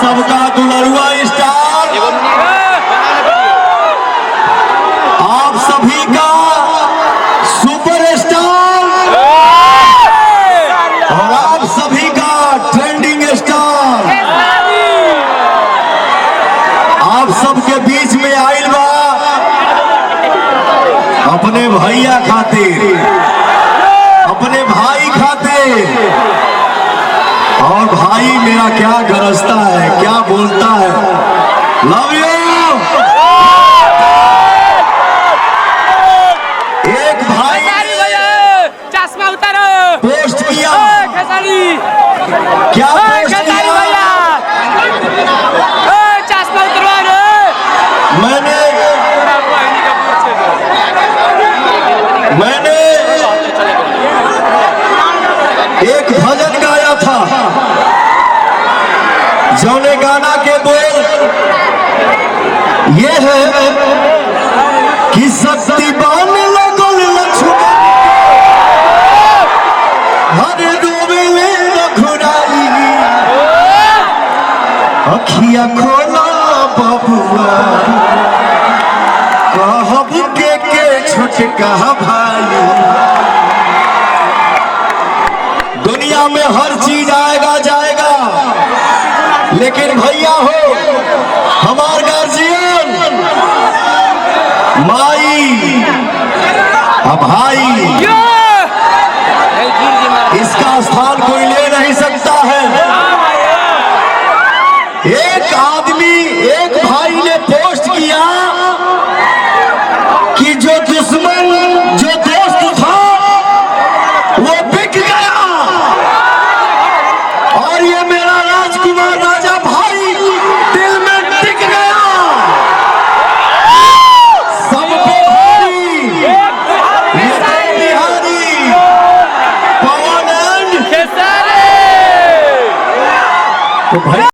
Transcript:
सबका दुलरुआ स्टार, आप सभी का सुपरस्टार और आप सभी का ट्रेंडिंग स्टार आप सबके बीच में आइल बा अपने भैया खातिर, अपने भाई खातिर। और भाई मेरा क्या गरजता है, क्या बोलता है, लव यू। एक भाई चश्मा उतारो, पोस्ट किया, क्या पोस्ट किया? चश्मा उतरवा रे। मैंने एक भजन गाया था, जौने गाना के बोल ये है कि शक्ति बान लगल लक्ष्मण हर डूबे रघुराई, अखिया खोला बबुआ कहब के छोटका भाई। दुनिया में हर चीज आएगा जाएगा, लेकिन भैया हो हमार गार्जियन माई भाई, इसका स्थान कोई ले नहीं सकता है। एक आदमी, एक भाई ने पोस्ट किया कि जो दुश्मन जो दोस्त था वो बिक गया, और ये मेरा राजकुमार राजा भाई दिल में टिक गया। सब बिहारी पवन एंड तो भाई